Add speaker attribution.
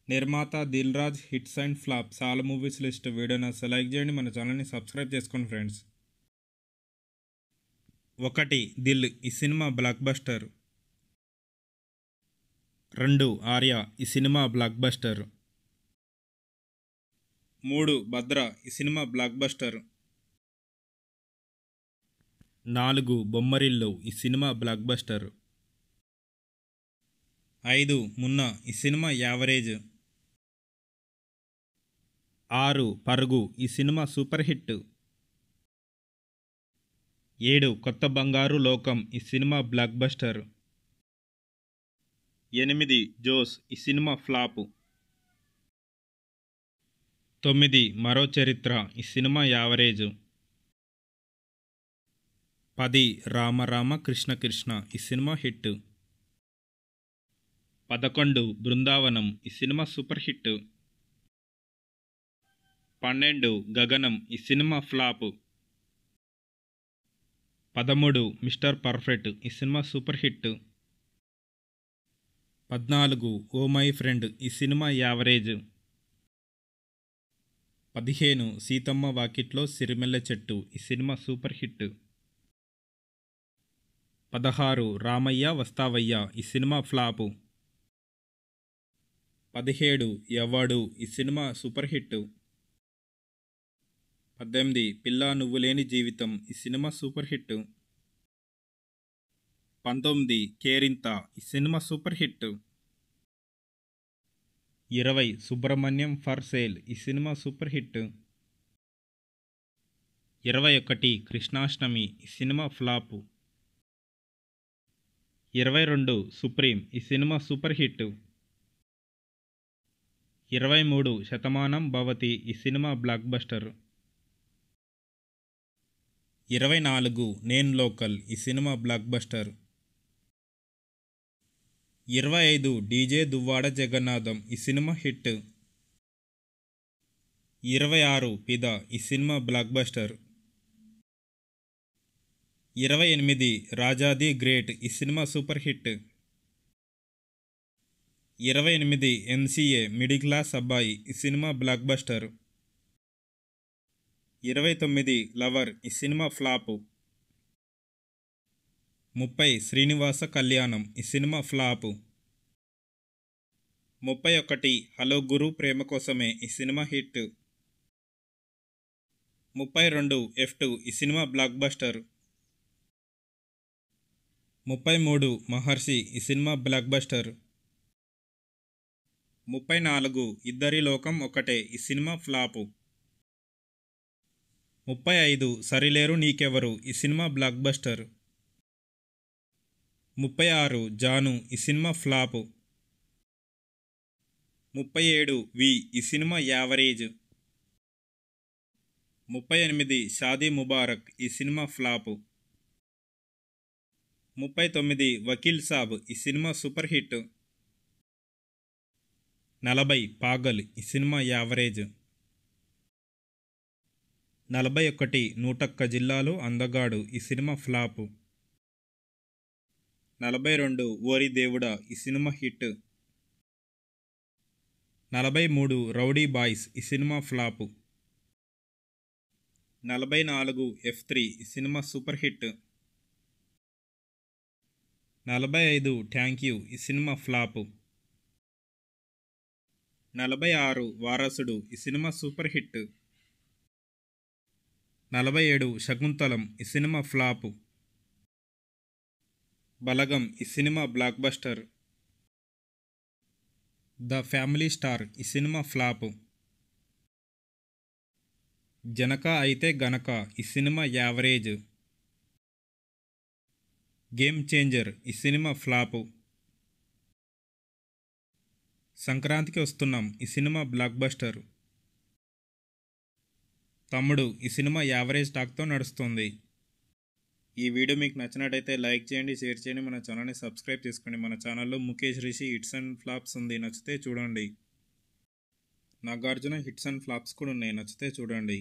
Speaker 1: నిర్మాత Dil Raju hits and flops all movies list video నచ్చితే like చేయండి, మన ఛానల్ని సబ్స్క్రైబ్ చేసుకోండి ఫ్రెండ్స్. 1 దిల్ ఈ సినిమా బ్లాక్ బస్టర్. 2 ఆర్య ఈ సినిమా బ్లాక్ బస్టర్. 3 భద్ర ఈ సినిమా బ్లాక్ బస్టర్. 4 బొమ్మరిల్లు ఈ సినిమా బ్లాక్ బస్టర్. 5 మున్నా ఈ సినిమా యావరేజ్. 6 పరుగు ఈ సినిమా సూపర్ హిట్. 7 కొత్త బంగారు లోకం ఈ సినిమా బ్లాక్ బస్టర్. 8 జోస్ ఈ సినిమా ఫ్లాపు. 9 మరో చరిత్ర ఈ సినిమా యావరేజ్. 10 రామ రామ కృష్ణ కృష్ణ ఈ సినిమా హిట్. 11 బృందావనం ఈ సినిమా సూపర్ హిట్. 12 గగనం ఈ సినిమా ఫ్లాప్. 13 మిస్టర్ పర్ఫెక్ట్ ఈ cinema super hit. 14 oh my friend ఈ సినిమా యావరేజ్. 15 సీతమ్మ వాకిట్లో సిరిమెల్ల చెట్టు ఈ cinema super hit. 16 Ramayya Vasthavayya ఈ సినిమా ఫ్లాపు. 17 ఎవడు ఈ సినిమా సూపర్ హిట్. 18 పిల్లా నువ్వు లేని జీవితం ఈ సినిమా సూపర్ హిట్. 19 కేరింత ఈ cinema super hit. 20 Subrahmanyam for sale ఈ సినిమా సూపర్ హిట్. 21 కృష్ణాష్టమి ఈ సినిమా ఫ్లాపు. 22 సుప్రీం ఈ cinema super hit. 23 Shatamanam Bhavati ఈ సినిమా బ్లాక్ బస్టర్. 24 నేను లోకల్ ఈ cinema block buster. 25 DJ Duvvada Jagannatham ఈ సినిమా హిట్. 26 పిద ఈ సినిమా బ్లాక్ బస్టర్. 28 రాజాది గ్రేట్ ఈ cinema super hit. 28 MCA middle class అబ్బాయి ఈ సినిమా బ్లాక్ బస్టర్. 29 లవర్ ఈ సినిమా ఫ్లాపు. 30 శ్రీనివాస కళ్యాణం ఈ సినిమా ఫ్లాపు. 31 హలో గురు ప్రేమ కోసమే ఈ సినిమా హిట్. 32 F2 ఈ సినిమా బ్లాక్ బస్టర్. 33 మహర్షి ఈ సినిమా బ్లాక్ బస్టర్. 34 ఇద్దరి లోకం ఒకటే ఈ సినిమా ఫ్లాపు. 35 సరిలేరు నీకెవరు ఈ సినిమా బ్లాక్ బస్టర్. 36 జాను ఈ సినిమా ఫ్లాపు. 37 వి ఈ సినిమా యావరేజ్. 38 షాదీ ముబారక్ ఈ సినిమా ఫ్లాపు. 39 వకీల్ సాబ్ ఈ సినిమా సూపర్ హిట్. 40 పాగల్ ఈ సినిమా యావరేజ్. 41 101 జిల్లాలో అందగాడు ఈ సినిమా ఫ్లాపు. 42 ఓరి దేవుడా ఈ సినిమా హిట్. 43 రౌడీ బాయ్స్ ఈ సినిమా ఫ్లాపు. 44 F3 ఈ cinema super hit. 45 thank you ఈ సినిమా ఫ్లాపు. 46 వారసుడు ఈ సినిమా సూపర్ హిట్. 47 శకుంతలం ఈ సినిమా ఫ్లాపు. బలగం ఈ cinema blockbuster. The family star ఈ సినిమా ఫ్లాపు. జనక అయితే గనక ఈ సినిమా యావరేజ్. గేమ్ చేంజర్ ఈ సినిమా ఫ్లాపు. సంక్రాంతికి వస్తున్నాం ఈ సినిమా బ్లాక్ బస్టర్. తమ్ముడు ఈ సినిమా యావరేజ్ టాక్తో నడుస్తుంది. ఈ వీడియో మీకు నచ్చినట్టయితే లైక్ చేయండి, షేర్ చేయండి, మన ఛానల్ని సబ్స్క్రైబ్ చేసుకోండి. మన ఛానల్లో Mukesh Rishi hits and flops ఉంది, నచ్చితే చూడండి. నాగార్జున హిట్స్ అండ్ ఫ్లాప్స్ కూడా ఉన్నాయి, నచ్చితే చూడండి.